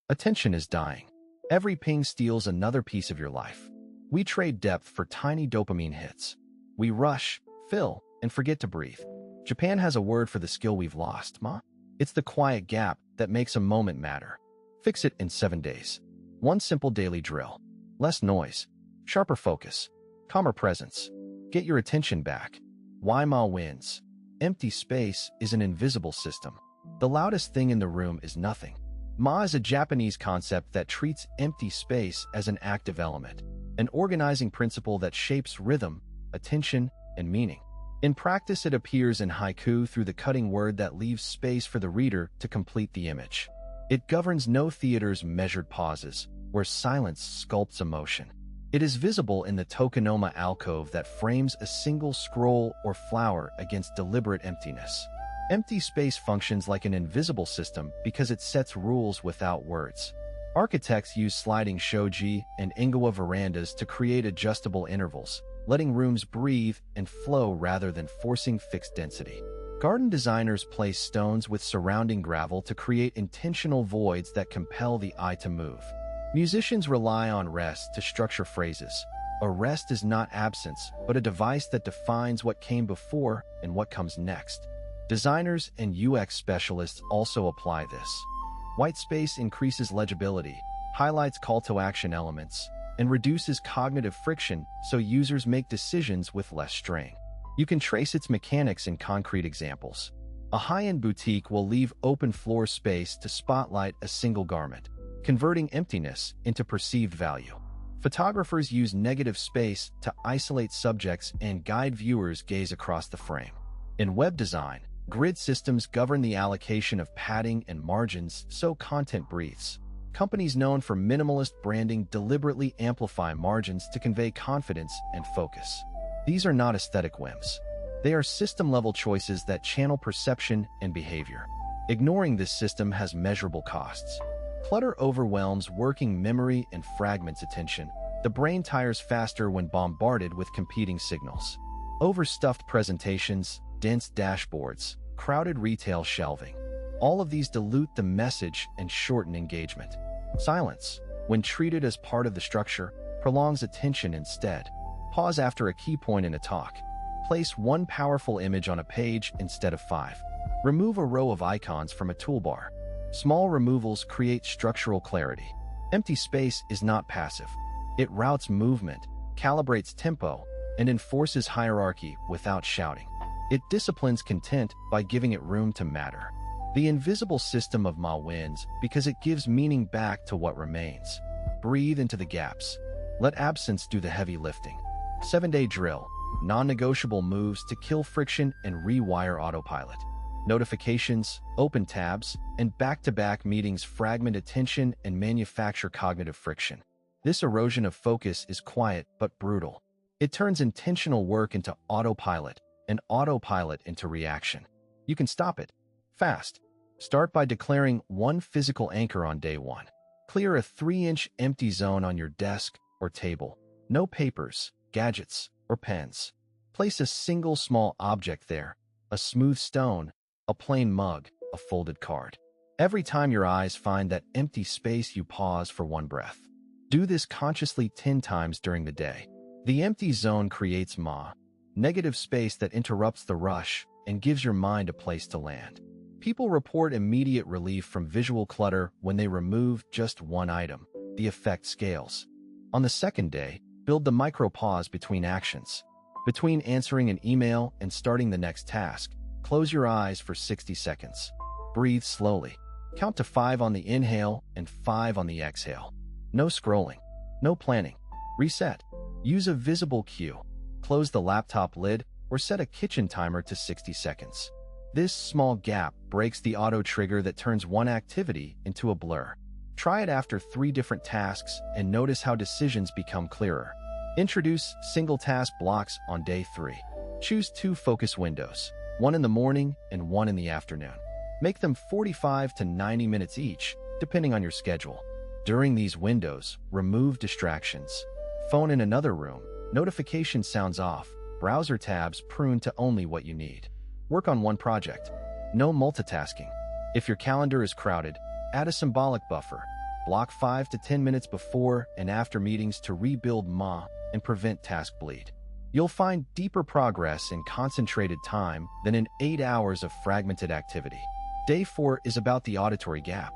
Attention is dying. Every ping steals another piece of your life. We trade depth for tiny dopamine hits. We rush, fill, and forget to breathe. Japan has a word for the skill we've lost, ma. It's the quiet gap that makes a moment matter. Fix it in 7 days. One simple daily drill. Less noise, sharper focus, calmer presence. Get your attention back. Why Ma wins. Empty space is an invisible system. The loudest thing in the room is nothing. Ma is a Japanese concept that treats empty space as an active element, an organizing principle that shapes rhythm, attention, and meaning. In practice, it appears in haiku through the cutting word that leaves space for the reader to complete the image. It governs no theater's measured pauses, where silence sculpts emotion. It is visible in the tokonoma alcove that frames a single scroll or flower against deliberate emptiness. Empty space functions like an invisible system because it sets rules without words. Architects use sliding shoji and ingawa verandas to create adjustable intervals, letting rooms breathe and flow rather than forcing fixed density. Garden designers place stones with surrounding gravel to create intentional voids that compel the eye to move. Musicians rely on rest to structure phrases. A rest is not absence, but a device that defines what came before and what comes next. Designers and UX specialists also apply this. White space increases legibility, highlights call-to-action elements, and reduces cognitive friction so users make decisions with less strain. You can trace its mechanics in concrete examples. A high-end boutique will leave open floor space to spotlight a single garment, converting emptiness into perceived value. Photographers use negative space to isolate subjects and guide viewers' gaze across the frame. In web design, grid systems govern the allocation of padding and margins so content breathes. Companies known for minimalist branding deliberately amplify margins to convey confidence and focus. These are not aesthetic whims. They are system-level choices that channel perception and behavior. Ignoring this system has measurable costs. Clutter overwhelms working memory and fragments attention. The brain tires faster when bombarded with competing signals. Overstuffed presentations, dense dashboards, crowded retail shelving. All of these dilute the message and shorten engagement. Silence, when treated as part of the structure, prolongs attention instead. Pause after a key point in a talk. Place one powerful image on a page instead of 5. Remove a row of icons from a toolbar. Small removals create structural clarity. Empty space is not passive. It routes movement, calibrates tempo, and enforces hierarchy without shouting. It disciplines content by giving it room to matter. The invisible system of Ma wins because it gives meaning back to what remains. Breathe into the gaps. Let absence do the heavy lifting. 7-day drill. Non-negotiable moves to kill friction and rewire autopilot. Notifications, open tabs, and back-to-back meetings fragment attention and manufacture cognitive friction. This erosion of focus is quiet but brutal. It turns intentional work into autopilot and autopilot into reaction. You can stop it. Fast. Start by declaring one physical anchor on day 1. Clear a 3-inch empty zone on your desk or table. No papers, gadgets, or pens. Place a single small object there, a smooth stone, a plain mug, a folded card. Every time your eyes find that empty space, you pause for one breath. Do this consciously 10 times during the day. The empty zone creates Ma, negative space that interrupts the rush and gives your mind a place to land. People report immediate relief from visual clutter when they remove just one item. The effect scales. On the second day, build the micro-pause between actions. Between answering an email and starting the next task, close your eyes for 60 seconds. Breathe slowly. Count to 5 on the inhale and 5 on the exhale. No scrolling. No planning. Reset. Use a visible cue. Close the laptop lid or set a kitchen timer to 60 seconds. This small gap breaks the auto trigger that turns one activity into a blur. Try it after 3 different tasks and notice how decisions become clearer. Introduce single task blocks on day 3. Choose 2 focus windows, one in the morning and one in the afternoon. Make them 45 to 90 minutes each, depending on your schedule. During these windows, remove distractions. Phone in another room, notification sounds off, browser tabs prune to only what you need. Work on one project. No multitasking. If your calendar is crowded, add a symbolic buffer. Block 5 to 10 minutes before and after meetings to rebuild Ma and prevent task bleed. You'll find deeper progress in concentrated time than in 8 hours of fragmented activity. Day 4 is about the auditory gap.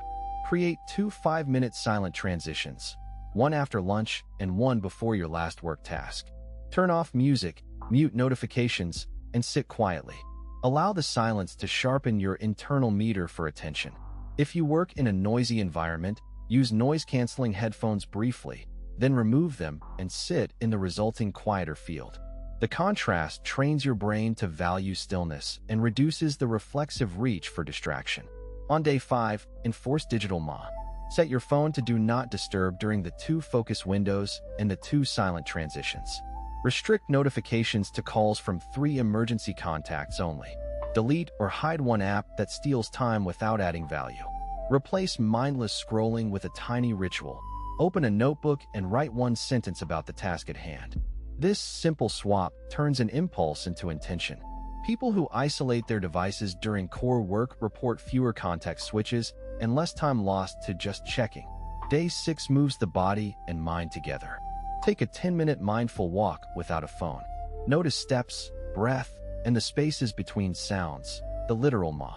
Create 2 5-minute silent transitions, one after lunch and one before your last work task. Turn off music, mute notifications, and sit quietly. Allow the silence to sharpen your internal meter for attention. If you work in a noisy environment, use noise-canceling headphones briefly, then remove them and sit in the resulting quieter field. The contrast trains your brain to value stillness and reduces the reflexive reach for distraction. On day 5, enforce digital Ma. Set your phone to do not disturb during the 2 focus windows and the 2 silent transitions. Restrict notifications to calls from 3 emergency contacts only. Delete or hide one app that steals time without adding value. Replace mindless scrolling with a tiny ritual. Open a notebook and write 1 sentence about the task at hand. This simple swap turns an impulse into intention. People who isolate their devices during core work report fewer context switches and less time lost to just checking. Day 6 moves the body and mind together. Take a 10-minute mindful walk without a phone. Notice steps, breath, and the spaces between sounds, the literal Ma.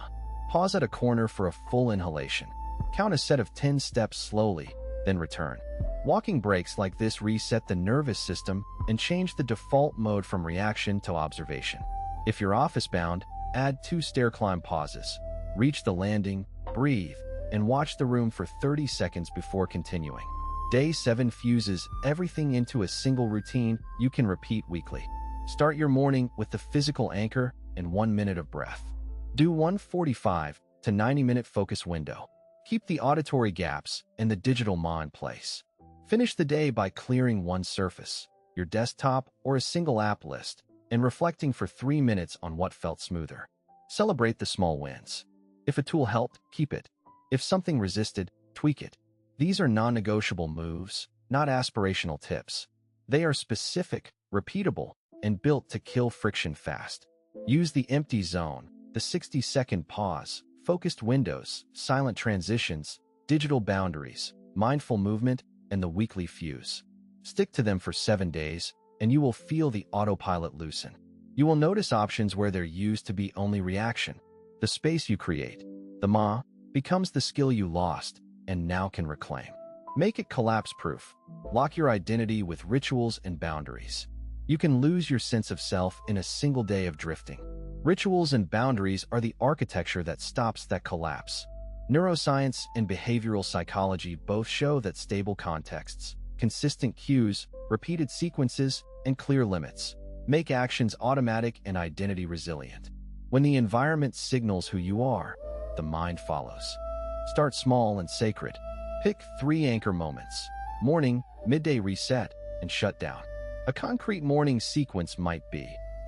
Pause at a corner for a full inhalation. Count a set of 10 steps slowly, then return. Walking breaks like this reset the nervous system and change the default mode from reaction to observation. If you're office-bound, add 2 stair climb pauses. Reach the landing, breathe, and watch the room for 30 seconds before continuing. Day 7 fuses everything into a single routine you can repeat weekly. Start your morning with the physical anchor and 1 minute of breath. Do 1 45 to 90-minute focus window. Keep the auditory gaps and the digital Ma in place. Finish the day by clearing one surface, your desktop or a single app list, and reflecting for 3 minutes on what felt smoother. Celebrate the small wins. If a tool helped, keep it. If something resisted, tweak it. These are non-negotiable moves, not aspirational tips. They are specific, repeatable, and built to kill friction fast. Use the empty zone, the 60-second pause, focused windows, silent transitions, digital boundaries, mindful movement, and the weekly fuse. Stick to them for 7 days, and you will feel the autopilot loosen. You will notice options where there used to be only reaction. The space you create, the Ma, becomes the skill you lost and now can reclaim. Make it collapse-proof. Lock your identity with rituals and boundaries. You can lose your sense of self in a single day of drifting. Rituals and boundaries are the architecture that stops that collapse. Neuroscience and behavioral psychology both show that stable contexts, consistent cues, repeated sequences, and clear limits make actions automatic and identity resilient. When the environment signals who you are, the mind follows. Start small and sacred. Pick 3 anchor moments: morning, midday reset, and shutdown. A concrete morning sequence might be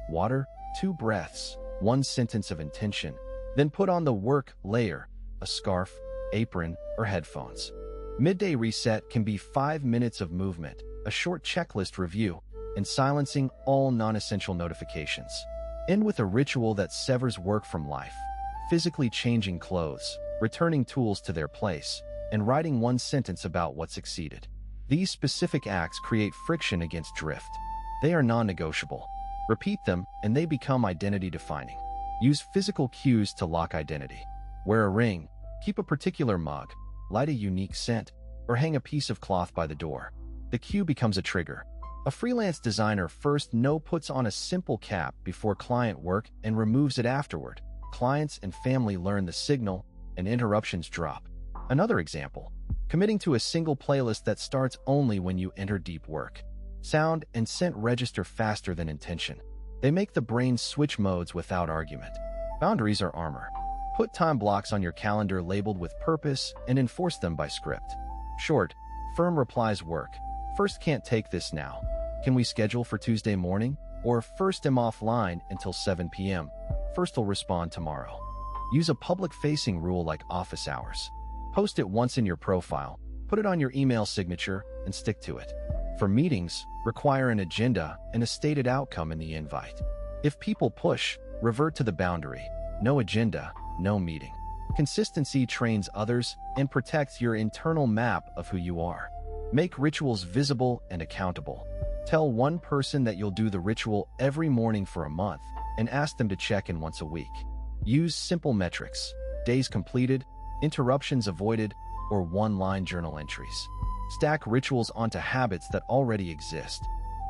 water, 2 breaths, 1 sentence of intention, then put on the work layer, a scarf, apron, or headphones. Midday reset can be 5 minutes of movement, a short checklist review, and silencing all non-essential notifications. End with a ritual that severs work from life, physically changing clothes, returning tools to their place, and writing 1 sentence about what succeeded. These specific acts create friction against drift. They are non-negotiable. Repeat them, and they become identity-defining. Use physical cues to lock identity. Wear a ring, keep a particular mug, light a unique scent, or hang a piece of cloth by the door. The cue becomes a trigger. A freelance designer first puts on a simple cap before client work and removes it afterward. Clients and family learn the signal, and interruptions drop. Another example: committing to a single playlist that starts only when you enter deep work. Sound and scent register faster than intention. They make the brain switch modes without argument. Boundaries are armor. Put time blocks on your calendar labeled with purpose and enforce them by script. Short, firm replies work. First, can't take this now. Can we schedule for Tuesday morning? Or first, am offline until 7 p.m. First, will respond tomorrow. Use a public-facing rule like office hours. Post it once in your profile, put it on your email signature, and stick to it. For meetings, require an agenda and a stated outcome in the invite. If people push, revert to the boundary. No agenda, no meeting. Consistency trains others and protects your internal map of who you are. Make rituals visible and accountable. Tell one person that you'll do the ritual every morning for a month and ask them to check in once a week. Use simple metrics: days completed, interruptions avoided, or one-line journal entries. Stack rituals onto habits that already exist.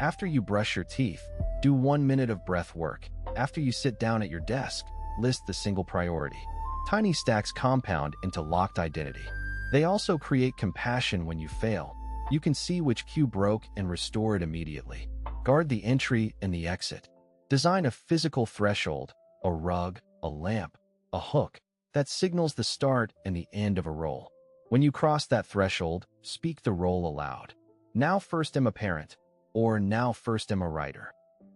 After you brush your teeth, do 1 minute of breath work. After you sit down at your desk, list the single priority. Tiny stacks compound into locked identity. They also create compassion when you fail. You can see which cue broke and restore it immediately. Guard the entry and the exit. Design a physical threshold, a rug, a lamp, a hook, that signals the start and the end of a role. When you cross that threshold, speak the role aloud. Now first am a parent, or now first am a writer.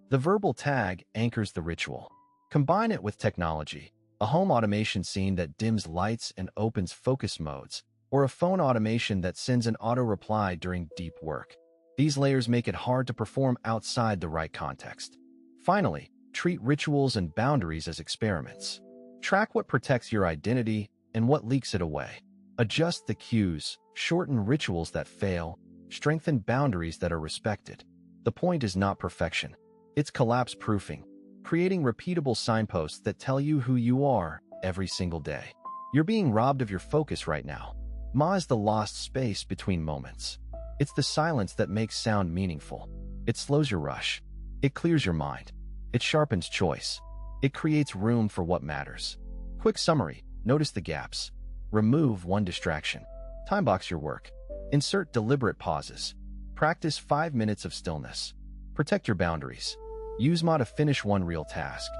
The verbal tag anchors the ritual. Combine it with technology, a home automation scene that dims lights and opens focus modes, or a phone automation that sends an auto-reply during deep work. These layers make it hard to perform outside the right context. Finally, treat rituals and boundaries as experiments. Track what protects your identity and what leaks it away. Adjust the cues, shorten rituals that fail, strengthen boundaries that are respected. The point is not perfection. It's collapse-proofing, creating repeatable signposts that tell you who you are every single day. You're being robbed of your focus right now. Ma is the lost space between moments. It's the silence that makes sound meaningful. It slows your rush. It clears your mind. It sharpens choice. It creates room for what matters. Quick summary: notice the gaps. Remove one distraction. Timebox your work. Insert deliberate pauses. Practice 5 minutes of stillness. Protect your boundaries. Use Ma to finish one real task.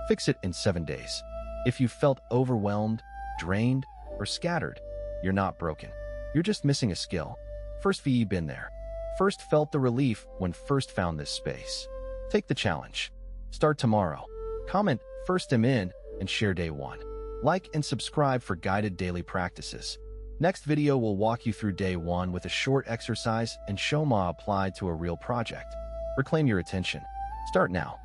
Fix it in 7 days. If you felt overwhelmed, drained, or scattered, you're not broken. You're just missing a skill. First VE been there. First felt the relief when first found this space. Take the challenge. Start tomorrow. Comment "First am in" and share day one. Like and subscribe for guided daily practices. Next video will walk you through day one with a short exercise and show Ma applied to a real project. Reclaim your attention. Start now.